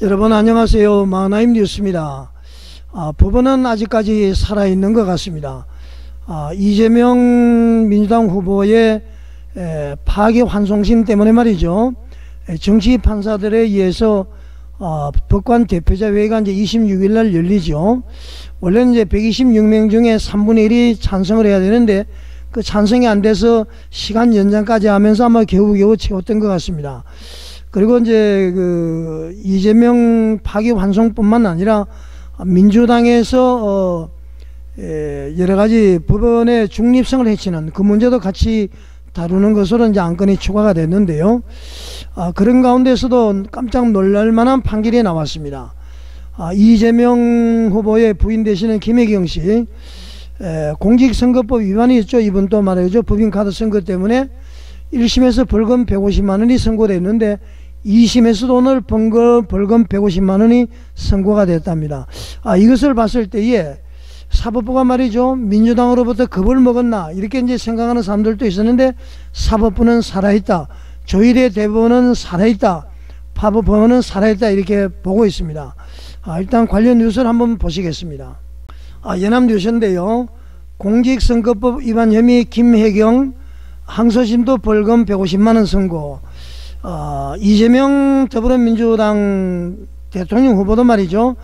여러분 안녕하세요. 마하나임 뉴스입니다. 법원은 아직까지 살아있는 것 같습니다. 이재명 민주당 후보의 파기환송심 때문에 말이죠. 정치 판사들에 의해서 법관 대표자 회의가 이제 26일 날 열리죠. 원래는 이제 126명 중에 3분의 1이 찬성을 해야 되는데 그 찬성이 안 돼서 시간 연장까지 하면서 아마 겨우겨우 채웠던 것 같습니다. 그리고 이제 그 이재명 파기환송뿐만 아니라 민주당에서 여러 가지 법원의 중립성을 해치는 그 문제도 같이 다루는 것으로 이제 안건이 추가가 됐는데요. 그런 가운데서도 깜짝 놀랄 만한 판결이 나왔습니다. 이재명 후보의 부인 되시는 김혜경 씨, 공직선거법 위반이 있죠. 이분 또 말이죠. 법인카드 선거 때문에 1심에서 벌금 150만 원이 선고됐는데 2심에서도 오늘 벌금 150만 원이 선고가 됐답니다. 이것을 봤을 때에 사법부가 말이죠. 민주당으로부터 겁을 먹었나 이렇게 이제 생각하는 사람들도 있었는데 사법부는 살아있다. 조희대 대법원은 살아있다. 파법원은 살아있다. 이렇게 보고 있습니다. 일단 관련 뉴스를 한번 보시겠습니다. 연합뉴스인데요. 공직선거법 위반 혐의 김혜경 항소심도 벌금 150만 원 선고. 이재명 더불어민주당 대통령 후보도 말이죠.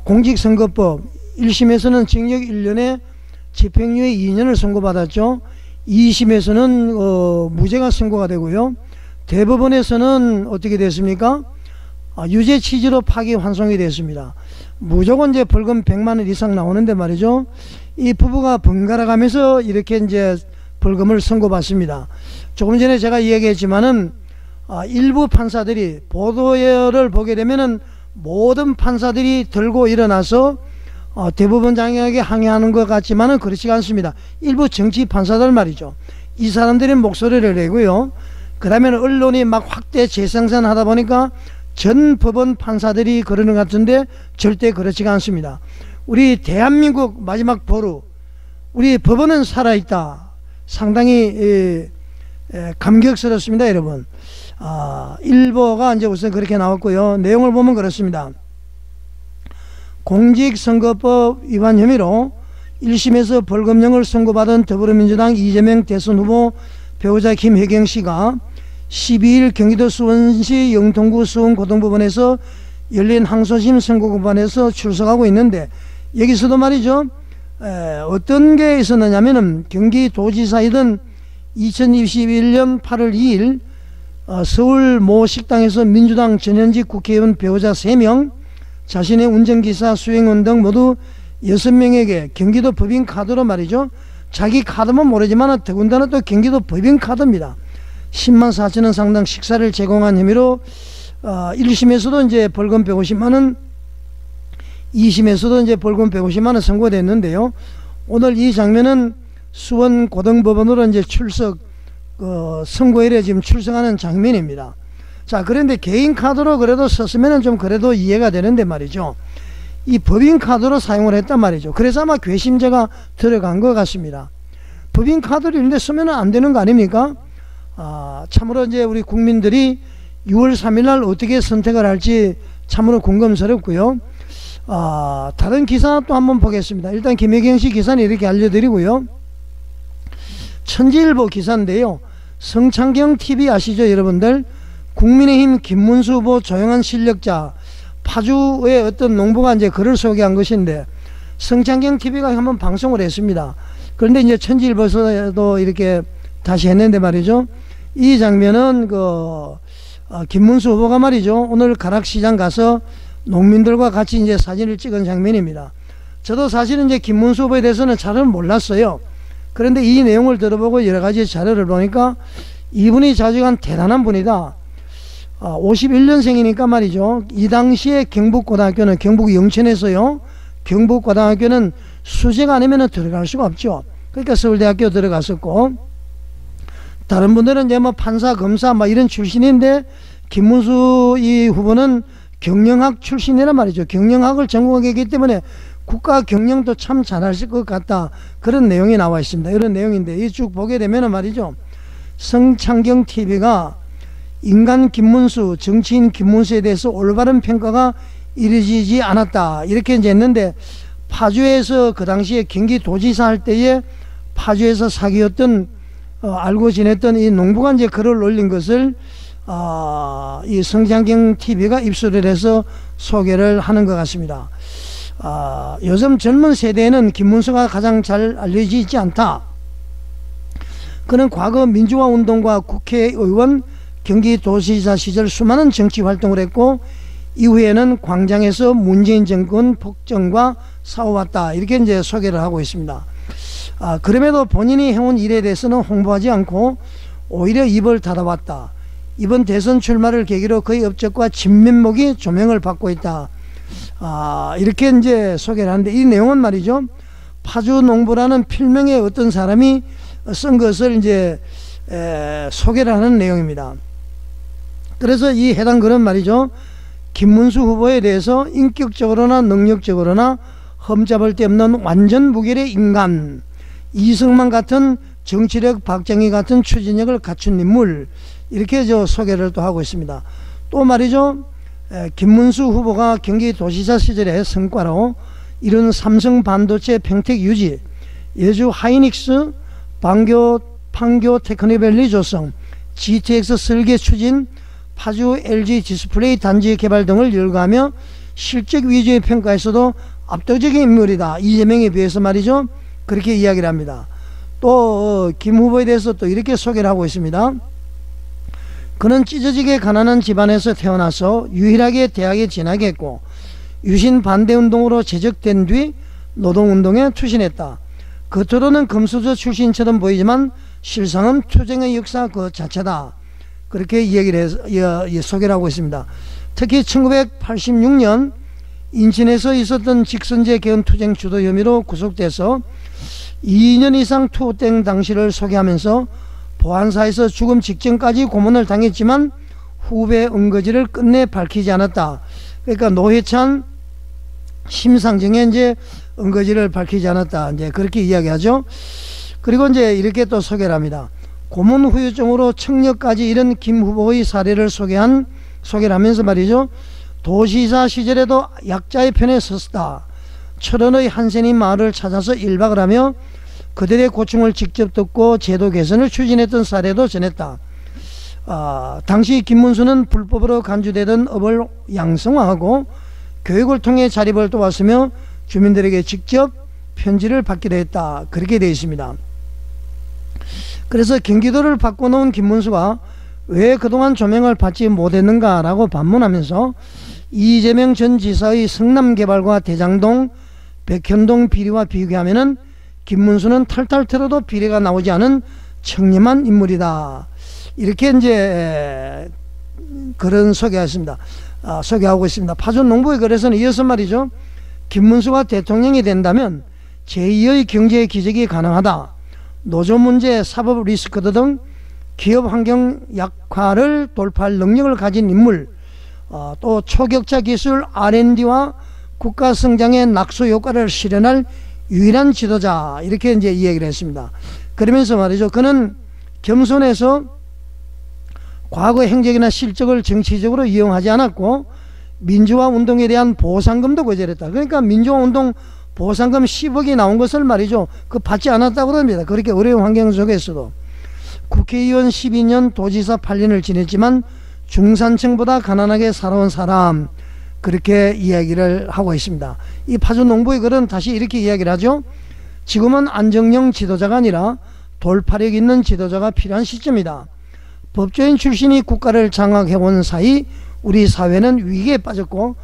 공직선거법 1심에서는 징역 1년에 집행유예 2년을 선고받았죠. 2심에서는 무죄가 선고가 되고요. 대법원에서는 어떻게 됐습니까? 유죄 취지로 파기환송이 됐습니다. 무조건 이제 벌금 100만 원 이상 나오는데 말이죠. 이 부부가 번갈아 가면서 이렇게 이제 벌금을 선고받습니다. 조금 전에 제가 이야기했지만은 일부 판사들이 보도를 보게 되면은 모든 판사들이 들고 일어나서 대법원장에게 항의하는 것 같지만은 그렇지 않습니다. 일부 정치 판사들 말이죠. 이 사람들이 목소리를 내고요. 그 다음에 언론이 막 확대 재생산하다 보니까 전 법원 판사들이 그러는 것 같은데 절대 그렇지가 않습니다. 우리 대한민국 마지막 보루, 우리 법원은 살아있다. 상당히 감격스럽습니다, 여러분. 일보가 이제 우선 그렇게 나왔고요. 내용을 보면 그렇습니다. 공직선거법 위반 혐의로 1심에서 벌금형을 선고받은 더불어민주당 이재명 대선 후보 배우자 김혜경 씨가 12일 경기도 수원시 영통구 수원고등법원에서 열린 항소심 선고법원에서 출석하고 있는데 여기서도 말이죠. 어떤 게 있었느냐면은 경기도지사이던 2021년 8월 2일 서울 모 식당에서 민주당 전현직 국회의원 배우자 3명, 자신의 운전기사, 수행원 등 모두 6명에게 경기도 법인카드로 말이죠. 자기 카드면 모르지만 더군다나 또 경기도 법인카드입니다. 10만 4천 원 상당 식사를 제공한 혐의로 1심에서도 이제 벌금 150만 원, 2심에서도 이제 벌금 150만 원 선고됐는데요. 오늘 이 장면은 수원 고등법원으로 이제 선고일에 지금 출석하는 장면입니다. 자, 그런데 개인 카드로 그래도 썼으면 좀 그래도 이해가 되는데 말이죠. 이 법인 카드로 사용을 했단 말이죠. 그래서 아마 괘씸죄가 들어간 것 같습니다. 법인 카드를 이런데 쓰면 안 되는 거 아닙니까? 참으로 이제 우리 국민들이 6월 3일 날 어떻게 선택을 할지 참으로 궁금스럽고요. 다른 기사 또 한번 보겠습니다. 일단 김혜경 씨 기사는 이렇게 알려드리고요. 천지일보 기사인데요. 성창경 TV 아시죠, 여러분들? 국민의힘 김문수 후보 조용한 실력자, 파주의 어떤 농부가 이제 글을 소개한 것인데 성창경 TV가 한번 방송을 했습니다. 그런데 이제 천지일보에서도 이렇게 다시 했는데 말이죠. 이 장면은 김문수 후보가 말이죠. 오늘 가락시장 가서 농민들과 같이 이제 사진을 찍은 장면입니다. 저도 사실은 이제 김문수 후보에 대해서는 잘은 몰랐어요. 그런데 이 내용을 들어보고 여러 가지 자료를 보니까 이분이 자직한 대단한 분이다. 51년생이니까 말이죠. 이 당시에 경북고등학교는 경북 영천에서요. 경북고등학교는 수재가 아니면 들어갈 수가 없죠. 그러니까 서울대학교 들어갔었고 다른 분들은 이제 뭐 판사, 검사 뭐 이런 출신인데 김문수 이 후보는 경영학 출신이란 말이죠. 경영학을 전공하기 때문에 국가 경영도 참 잘하실 것 같다. 그런 내용이 나와 있습니다. 이런 내용인데 이 쭉 보게 되면 말이죠. 성창경 TV가 인간 김문수, 정치인 김문수에 대해서 올바른 평가가 이루어지지 않았다. 이렇게 이제 했는데, 파주에서 그 당시에 경기도지사 할 때에 파주에서 사귀었던 알고 지냈던 이 농부가 이제 글을 올린 것을 이 성장경 TV가 입수를 해서 소개를 하는 것 같습니다. 요즘 젊은 세대에는 김문수가 가장 잘 알려지지 않다. 그는 과거 민주화 운동과 국회의원, 경기도지사 시절 수많은 정치 활동을 했고, 이후에는 광장에서 문재인 정권 폭정과 싸워왔다. 이렇게 이제 소개를 하고 있습니다. 그럼에도 본인이 해온 일에 대해서는 홍보하지 않고 오히려 입을 닫아왔다. 이번 대선 출마를 계기로 그의 업적과 진면목이 조명을 받고 있다. 이렇게 이제 소개를 하는데, 이 내용은 말이죠, 파주 농부라는 필명의 어떤 사람이 쓴 것을 이제 소개를 하는 내용입니다. 그래서 이 해당 글은 말이죠, 김문수 후보에 대해서 인격적으로나 능력적으로나 흠잡을 데 없는 완전 무결의 인간, 이승만 같은 정치력, 박정희 같은 추진력을 갖춘 인물, 이렇게 소개를 또 하고 있습니다. 또 말이죠, 김문수 후보가 경기도지사 시절의 성과로 이런 삼성 반도체 평택 유지, 예주 하이닉스, 판교 테크노밸리 조성, GTX 설계 추진, 파주 LG 디스플레이 단지 개발 등을 열거하며 실적 위주의 평가에서도 압도적인 인물이다. 이재명에 비해서 말이죠. 그렇게 이야기를 합니다. 또 김 후보에 대해서 또 이렇게 소개를 하고 있습니다. 그는 찢어지게 가난한 집안에서 태어나서 유일하게 대학에 진학했고, 유신 반대운동으로 제적된 뒤 노동운동에 투신했다. 겉으로는 금수저 출신처럼 보이지만 실상은 투쟁의 역사 그 자체다. 그렇게 이야기를 해서 소개를 하고 있습니다. 특히 1986년 인천에서 있었던 직선제 개헌 투쟁 주도 혐의로 구속돼서 2년 이상 투쟁 당시를 소개하면서 보안사에서 죽음 직전까지 고문을 당했지만 후배 은거지를 끝내 밝히지 않았다. 그러니까 노회찬, 심상정의 이제 은거지를 밝히지 않았다. 이제 그렇게 이야기하죠. 그리고 이제 이렇게 또 소개를 합니다. 고문 후유증으로 청력까지 이른 김 후보의 사례를 소개를 하면서 말이죠, 도지사 시절에도 약자의 편에 섰다. 철원의 한센이 마을을 찾아서 1박을 하며 그들의 고충을 직접 듣고 제도 개선을 추진했던 사례도 전했다. 당시 김문수는 불법으로 간주되던 업을 양성화하고 교육을 통해 자립을 도왔으며 주민들에게 직접 편지를 받기도 했다. 그렇게 되어 있습니다. 그래서 경기도를 바꿔놓은 김문수가 왜 그동안 조명을 받지 못했는가 라고 반문하면서 이재명 전 지사의 성남개발과 대장동, 백현동 비리와 비교하면은 김문수는 탈탈 털어도 비리가 나오지 않은 청렴한 인물이다. 이렇게 이제 글은 소개하고 있습니다. 파주 농부의 글에서는 이어서 말이죠, 김문수가 대통령이 된다면 제2의 경제 기적이 가능하다. 노조 문제, 사법 리스크 등 기업 환경 약화를 돌파할 능력을 가진 인물, 또 초격차 기술 R&D와 국가 성장의 낙수 효과를 실현할 유일한 지도자, 이렇게 이제 이야기를 했습니다. 그러면서 말이죠, 그는 겸손해서 과거 행적이나 실적을 정치적으로 이용하지 않았고 민주화 운동에 대한 보상금도 거절했다. 그러니까 민주화 운동 보상금 10억이 나온 것을 말이죠, 그 받지 않았다고 합니다. 그렇게 어려운 환경 속에서도. 국회의원 12년, 도지사 8년을 지냈지만 중산층보다 가난하게 살아온 사람, 그렇게 이야기를 하고 있습니다. 이 파주 농부의 글은 다시 이렇게 이야기를 하죠. 지금은 안정형 지도자가 아니라 돌파력 있는 지도자가 필요한 시점이다. 법조인 출신이 국가를 장악해온 사이 우리 사회는 위기에 빠졌고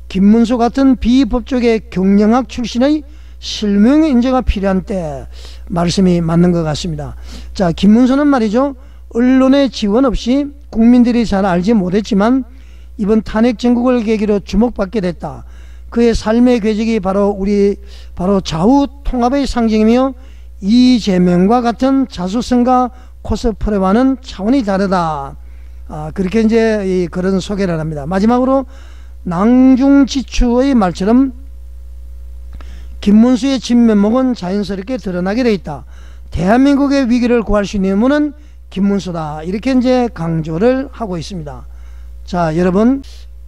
김문수 같은 비법조계 경영학 출신의 실명 인재가 필요한 때, 말씀이 맞는 것 같습니다. 자, 김문수는 말이죠, 언론의 지원 없이 국민들이 잘 알지 못했지만 이번 탄핵 정국을 계기로 주목받게 됐다. 그의 삶의 궤적이 바로 좌우 통합의 상징이며 이재명과 같은 자수성가 코스프레와는 차원이 다르다. 그렇게 이제 그런 소개를 합니다. 마지막으로 낭중지추의 말처럼 김문수의 진면목은 자연스럽게 드러나게 되어 있다. 대한민국의 위기를 구할 수 있는 인물은 김문수다 이렇게 이제 강조를 하고 있습니다. 자, 여러분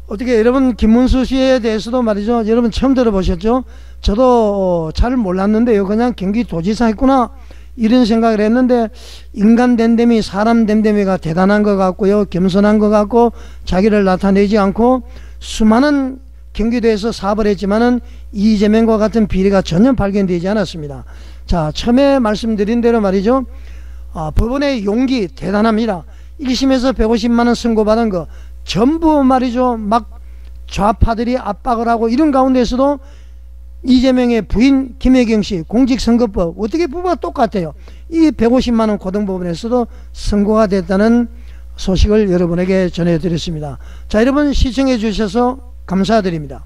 어떻게 여러분 김문수 씨에 대해서도 말이죠, 여러분 처음 들어보셨죠? 저도 잘 몰랐는데요, 그냥 경기도지사 했구나 이런 생각을 했는데, 인간 됨됨이 사람 됨됨이가 대단한 것 같고요, 겸손한 것 같고, 자기를 나타내지 않고 수많은 경기도에서 사업을 했지만은 이재명과 같은 비리가 전혀 발견되지 않았습니다. 자, 처음에 말씀드린 대로 말이죠, 법원의 용기 대단합니다. 1심에서 150만원 선고받은 거 전부 말이죠, 막 좌파들이 압박을 하고 이런 가운데서도 이재명의 부인 김혜경씨 공직선거법 어떻게 부부가 똑같아요. 이 150만원 고등법원에서도 선고가 됐다는 소식을 여러분에게 전해드렸습니다. 자, 여러분 시청해 주셔서 감사드립니다.